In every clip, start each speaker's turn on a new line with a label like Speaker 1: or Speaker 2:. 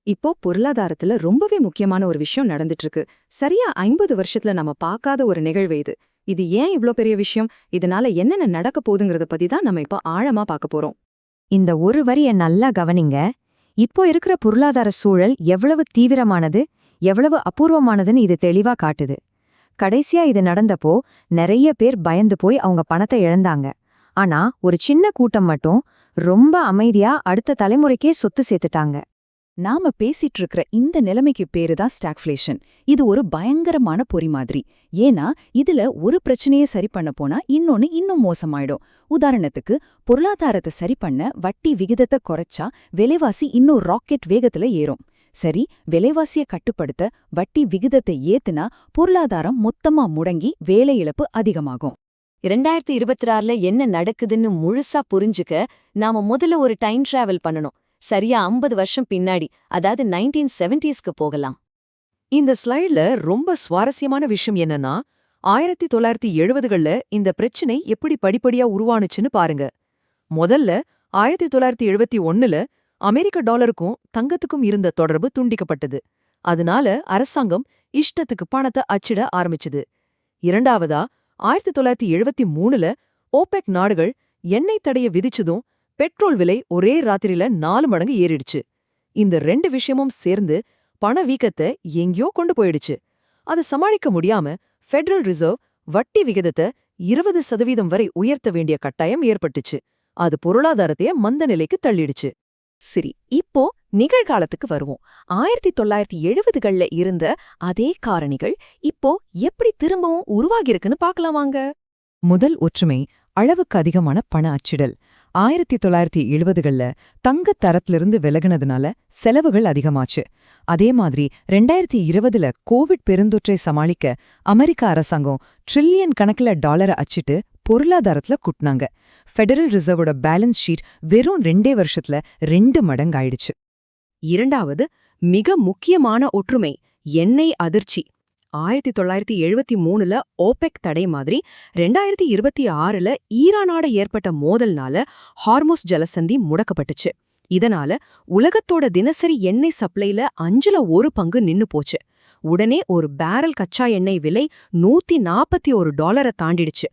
Speaker 1: இப்போ பொருளாதாரத்துல ரொம்பவே முக்கியமான ஒரு விஷயம் நடந்துட்டு இருக்கு. சரியா 50 வருஷத்துல நம்ம பார்க்காத ஒரு நிகழ்வு இது. இது ஏன் இவ்ளோ பெரிய விஷயம், இதனால என்னென்ன நடக்க போகுதுங்கறத பத்தி தான் நம்ம இப்ப ஆழமா பார்க்க போறோம்.
Speaker 2: இந்த ஒரு வரிய நல்லா கவனிங்க. இப்போ இருக்கிற பொருளாதார சூழல் எவ்வளவு தீவிரமானது, எவ்வளவு அபூர்வமானதுன்னு இது தெளிவா காட்டுது. கடைசியா இது நடந்தப்போ நிறைய பேர் பயந்து போய் அவங்க பணத்தை இழந்தாங்க. ஆனா ஒரு சின்ன கூட்டம் மட்டும் ரொம்ப அமைதியா அடுத்த தலைமுறைக்கே சொத்து சேர்த்துட்டாங்க.
Speaker 1: நாம பேசிட்டு இருக்கிற இந்த நிலைமைக்கு பேரு தான் ஸ்டாக்ஃப்ளேஷன். இது ஒரு பயங்கரமான பொறி மாதிரி. ஏன்னா இதுல ஒரு பிரச்சனையை சரி பண்ண போனா இன்னொன்னு இன்னும் மோசமாயிடும். உதாரணத்துக்கு, பொருளாதாரத்தை சரி பண்ண வட்டி விகிதத்தை குறைச்சா விலைவாசி இன்னும் ராக்கெட் வேகத்துல ஏறும். சரி, விலைவாசியை கட்டுப்படுத்த வட்டி விகிதத்தை ஏத்துனா பொருளாதாரம் மொத்தமா முடங்கி வேலை இழப்பு அதிகமாகும்.
Speaker 2: 2026ல என்ன நடக்குதுன்னு முழுசா புரிஞ்சுக்க நாம முதல்ல ஒரு டைம் டிராவல் பண்ணணும். சரியா 50 வருஷம் பின்னாடி, அதாவது 1970ஸ்க்கு போகலாம்.
Speaker 3: இந்த ஸ்லைட்ல ரொம்ப சுவாரஸ்யமான விஷயம் என்னன்னா, 1970கள்ல இந்த பிரச்சனை எப்படி படிப்படியா உருவானுச்சுன்னு பாருங்க. முதல்ல 1971ல அமெரிக்க டாலருக்கும் தங்கத்துக்கும் இருந்த தொடர்பு துண்டிக்கப்பட்டது. அதனால அரசாங்கம் இஷ்டத்துக்கு பணத்தை அச்சிட ஆரம்பிச்சுது. இரண்டாவதா 1973ல ஓபெக் நாடுகள் எண்ணெய் தடைய விதிச்சதும் பெட்ரோல் விலை ஒரே ராத்திரியில 4 மடங்கு ஏறிடுச்சு. இந்த 2 விஷயமும் சேர்ந்து பணவீக்கத்தை எங்கேயோ கொண்டு போயிடுச்சு. அதை சமாளிக்க முடியாம ஃபெடரல் ரிசர்வ் வட்டி விகிதத்தை 20% வரை உயர்த்த வேண்டிய கட்டாயம் ஏற்பட்டுச்சு. அது பொருளாதாரத்தையே மந்த நிலைக்கு தள்ளிடுச்சு.
Speaker 1: சரி, இப்போ நிகழ்காலத்துக்கு வருவோம். 1970கள்ல இருந்த அதே காரணிகள் இப்போ எப்படி திரும்பவும் உருவாகிருக்குன்னு பார்க்கலாம் வாங்க.
Speaker 3: முதல் ஒற்றுமை அளவுக்கு அதிகமான பண அச்சிடல். 1970கள்ல தங்கத் தரத்திலிருந்து விலகுனதுனால செலவுகள் அதிகமாச்சு. அதே மாதிரி 2020ல கோவிட் பெருந்தொற்றை சமாளிக்க அமெரிக்க அரசாங்கம் ட்ரில்லியன் கணக்குல டாலரை அச்சிட்டு பொருளாதாரத்துல குட்டினாங்க. ஃபெடரல் ரிசர்வோட பேலன்ஸ் ஷீட் வெறும் 2 வருஷத்துல 2 மடங்காயிடுச்சு.
Speaker 1: இரண்டாவது மிக முக்கியமான ஒற்றுமை எண்ணெய் அதிர்ச்சி. 1973ல ஓபெக் தடை மாதிரி 2026ல ஈரானோட ஏற்பட்ட மோதல்னால ஹார்முஸ் ஜலசந்தி முடக்கப்பட்டுச்சு. இதனால உலகத்தோட தினசரி எண்ணெய் சப்ளைல 5ல 1 பங்கு நின்னு போச்சு. உடனே ஒரு பேரல் கச்சா எண்ணெய் விலை $141 தாண்டிடுச்சு.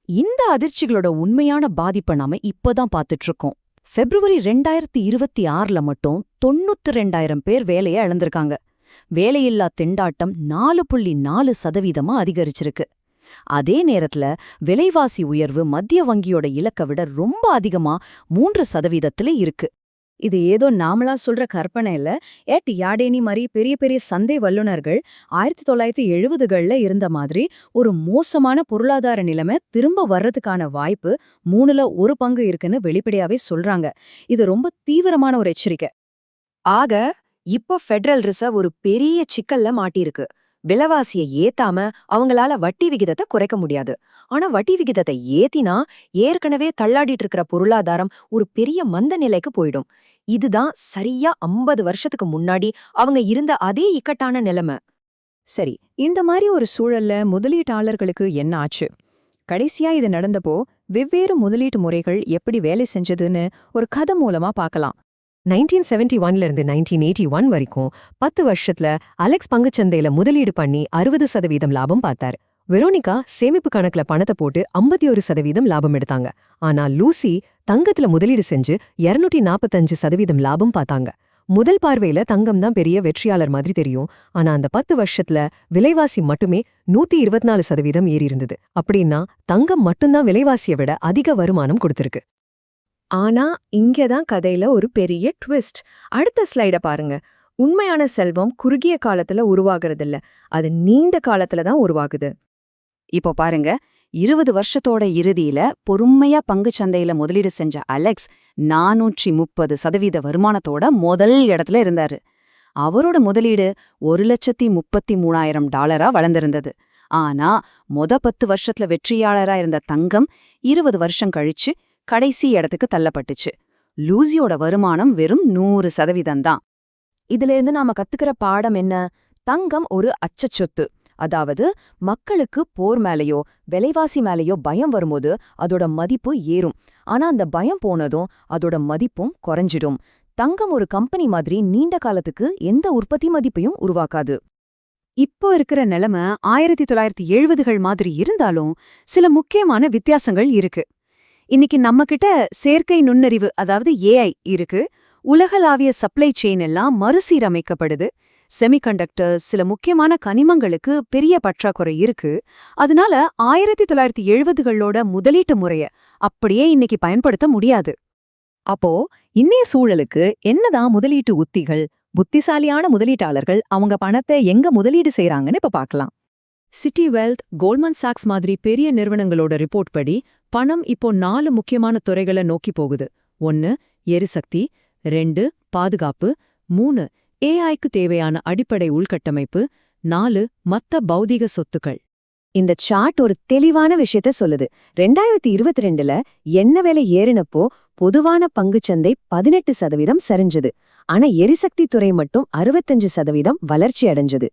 Speaker 1: இந்த அதிர்ச்சிகளோட உண்மையான பாதிப்பை நாம இப்பதான் பார்த்துட்டு இருக்கோம். பிப்ரவரி 2026ல மட்டும் 92,000 பேர் வேலையை இழந்திருக்காங்க. வேலையில்லா திண்டாட்டம் 4.4% அதிகரிச்சிருக்கு. அதே நேரத்துல விலைவாசி உயர்வு மத்திய வங்கியோட இலக்கை விட ரொம்ப அதிகமா 3% இருக்கு. இது ஏதோ நாமளா சொல்ற கற்பனை இல்ல. எட் யாடேனி மாதிரி பெரிய பெரிய சந்தை வல்லுநர்கள் 1970கள்ல இருந்த மாதிரி ஒரு மோசமான பொருளாதார நிலைமை திரும்ப வர்றதுக்கான வாய்ப்பு 3ல 1 பங்கு இருக்குன்னு வெளிப்படையாவே சொல்றாங்க. இது ரொம்ப தீவிரமான ஒரு எச்சரிக்கை. ஆக இப்போ ஃபெடரல் ரிசர்வ் ஒரு பெரிய சிக்கல்ல மாட்டிருக்கு. விலைவாசியை ஏத்தாம அவங்களால வட்டி விகிதத்தை குறைக்க முடியாது. ஆனா வட்டி விகிதத்தை ஏத்தினா ஏற்கனவே தள்ளாடிட்டு இருக்கிற பொருளாதாரம் ஒரு பெரிய மந்த நிலைக்கு போயிடும். இதுதான் சரியா 50 வருஷத்துக்கு முன்னாடி அவங்க இருந்த அதே இக்கட்டான நிலைமை.
Speaker 2: சரி, இந்த மாதிரி ஒரு சூழல்ல முதலீட்டாளர்களுக்கு என்ன ஆச்சு? கடைசியா இது நடந்தப்போ வெவ்வேறு முதலீட்டு முறைகள் எப்படி வேலை செஞ்சதுன்னு ஒரு கதை மூலமா பார்க்கலாம்.
Speaker 3: 1971ல இருந்து 1981 வரைக்கும் 10 வருஷத்துல அலெக்ஸ் பங்குச்சந்தையில முதலீடு பண்ணி 60% லாபம் பார்த்தாரு. வெரோனிகா சேமிப்பு கணக்குல பணத்தை போட்டு 51% லாபம் எடுத்தாங்க. ஆனா லூசி தங்கத்துல முதலீடு செஞ்சு 245% லாபம் பார்த்தாங்க. முதல் பார்வையில தங்கம் தான் பெரிய வெற்றியாளர் மாதிரி தெரியும். ஆனா அந்த 10 வருஷத்துல விலைவாசி மட்டுமே 124% ஏறி இருந்தது. அப்படின்னா தங்கம் மட்டும்தான் விலைவாசியை விட அதிக வருமானம் கொடுத்திருக்கு.
Speaker 1: ஆனா இங்கதான் கதையில ஒரு பெரிய ட்விஸ்ட். அடுத்த ஸ்லைட பாருங்க. உண்மையான செல்வம் குறுகிய காலத்துல உருவாகிறதில்ல, அது நீண்ட காலத்துல தான் உருவாகுது. இப்போ பாருங்க, 20 வருஷத்தோட இறுதியில பொறுமையா பங்குச்சந்தையில முதலீடு செஞ்ச அலெக்ஸ் 430% வருமானத்தோட முதல் இடத்துல இருந்தாரு. அவரோட முதலீடு $1,33,000 வளர்ந்திருந்தது. ஆனா 10 வருஷத்துல வெற்றியாளரா இருந்த தங்கம் 20 வருஷம் கழிச்சு கடைசி இடத்துக்கு தள்ளப்பட்டுச்சு. லூசியோட வருமானம் வெறும் 100% தான்.
Speaker 2: இதுல இருந்து நாம கத்துக்கிற பாடம் என்ன? தங்கம் ஒரு அச்சச்சொத்து. அதாவது மக்களுக்கு போர் மேலேயோ விலைவாசி மேலேயோ பயம் வரும்போது அதோட மதிப்பு ஏறும். ஆனா அந்த பயம் போனதும் அதோட மதிப்பும் குறைஞ்சிடும். தங்கம் ஒரு கம்பெனி மாதிரி நீண்ட காலத்துக்கு எந்த உற்பத்தி மதிப்பையும் உருவாக்காது.
Speaker 1: இப்போ இருக்கிற நிலைமை 1970கள் மாதிரி இருந்தாலும் சில முக்கியமான வித்தியாசங்கள் இருக்கு. இன்னைக்கு நம்மகிட்ட செயற்கை நுண்ணறிவு அதாவது ஏஐ இருக்கு. உலகளாவிய சப்ளை செயின் எல்லாம் மறுசீரமைக்கப்படுது. செமிகண்டக்டர்ஸ், சில முக்கியமான கனிமங்களுக்கு பெரிய பற்றாக்குறை இருக்கு. அதனால 1970களோட முதலீட்டு முறைய அப்படியே இன்னைக்கு பயன்படுத்த முடியாது.
Speaker 4: அப்போ இன்னைய சூழலுக்கு என்னதான் முதலீட்டு உத்திகள், புத்திசாலியான முதலீட்டாளர்கள் அவங்க பணத்தை எங்க முதலீடு செய்றாங்கன்னு இப்ப பார்க்கலாம்.
Speaker 2: சிட்டி வெல்த், கோல்ட்மன் சாக்ஸ் மாதிரி பெரிய நிறுவனங்களோட ரிப்போர்ட் படி பணம் இப்போ 4 முக்கியமான துறைகளை நோக்கி போகுது. 1 எரிசக்தி, 2 பாதுகாப்பு, 3 ஏஐக்கு தேவையான அடிப்படை உள்கட்டமைப்பு, 4 மத்த பௌதிக சொத்துக்கள்.
Speaker 4: இந்த சார்ட் ஒரு தெளிவான விஷயத்த சொல்லுது. 2022ல எண்ணெய் விலை ஏறினப்போ பொதுவான பங்குச்சந்தை 18% சரிஞ்சது. ஆனா எரிசக்தி துறை மட்டும் 65% வளர்ச்சி அடைஞ்சது.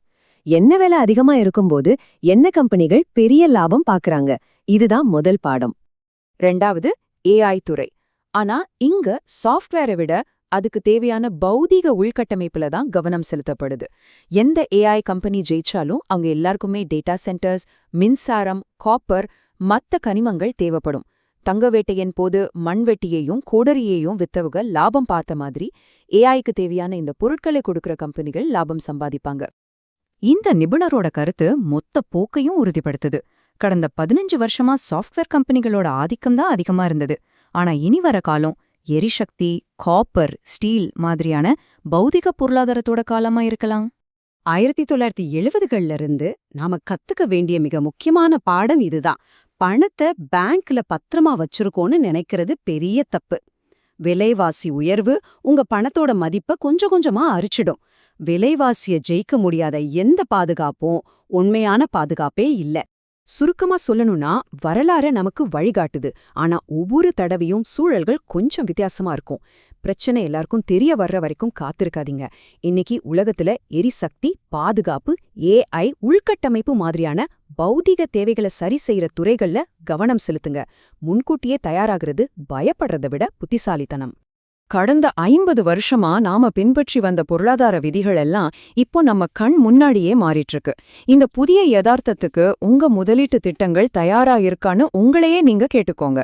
Speaker 4: எண்ணெய் விலை அதிகமா இருக்கும்போது எண்ணெய் கம்பெனிகள் பெரிய லாபம் பாக்குறாங்க. இதுதான் முதல் பாடம்.
Speaker 2: 2வது ஏஐ துறை. ஆனா இங்க சாஃப்ட்வேரை விட அதுக்கு தேவையான பௌதீக உள்கட்டமைப்புல தான் கவனம் செலுத்தப்படுது. எந்த ஏஐ கம்பெனி ஜெயிச்சாலும் அவங்க எல்லாருக்குமே டேட்டா சென்டர்ஸ், மின்சாரம், காப்பர், மத்த கனிமங்கள் தேவைப்படும். தங்கவேட்டையின் போது மண்வெட்டியையும் கோடரியையும் வித்தவங்க லாபம் பார்த்த மாதிரி ஏஐக்கு தேவையான இந்த பொருட்களை கொடுக்கிற கம்பெனிகள் லாபம் சம்பாதிப்பாங்க.
Speaker 4: இந்த நிபுணரோட கருத்து மொத்த போக்கையும் உறுதிப்படுத்துது. கடந்த 15 வருஷமா சாஃப்ட்வேர் கம்பெனிகளோட ஆதிக்கம் தான் அதிகமா இருந்தது. ஆனா இனி வர காலம் எரிசக்தி, காப்பர், ஸ்டீல் மாதிரியான பௌதிக பொருளாதாரத்தோட காலமா இருக்கலாம்.
Speaker 1: 1970கள்ல இருந்து நாம கத்துக்க வேண்டிய மிக முக்கியமான பாடம் இதுதான். பணத்தை பேங்க்ல பத்திரமா வச்சிருக்கோன்னு நினைக்கிறது பெரிய தப்பு. விலைவாசி உயர்வு உங்க பணத்தோட மதிப்பை கொஞ்சம் கொஞ்சமா அரிச்சிடும். விலைவாசிய ஜெயிக்க முடியாத எந்த பாதுகாப்பும் உண்மையான பாதுகாப்பே இல்ல.
Speaker 2: சுருக்கமா சொல்லணும்னா வரலாறு நமக்கு வழிகாட்டுது. ஆனா ஒவ்வொரு தடவையும் சூழல்கள் கொஞ்சம் வித்தியாசமா இருக்கும். பிரச்சனை எல்லாருக்கும் தெரிய வர்ற வரைக்கும் காத்திருக்காதீங்க. இன்னைக்கு உலகத்துல எரிசக்தி, பாதுகாப்பு, ஏஐ, உள்கட்டமைப்பு மாதிரியான பௌதிக தேவைகளை சரி செய்யற துறைகள்ல கவனம் செலுத்துங்க. முன்கூட்டியே தயாராகிறது பயப்படுறதை விட புத்திசாலித்தனம்.
Speaker 3: கடந்த 50 வருஷமா நாம பின்பற்றி வந்த பொருளாதார விதிகள் எல்லாம் இப்போ நம்ம கண் முன்னாடியே மாறிட்டு இருக்கு. இந்த புதிய யதார்த்தத்துக்கு உங்க முதலீட்டு திட்டங்கள் தயாரா இருக்கான்னு உங்களையே நீங்க கேட்டுக்கோங்க.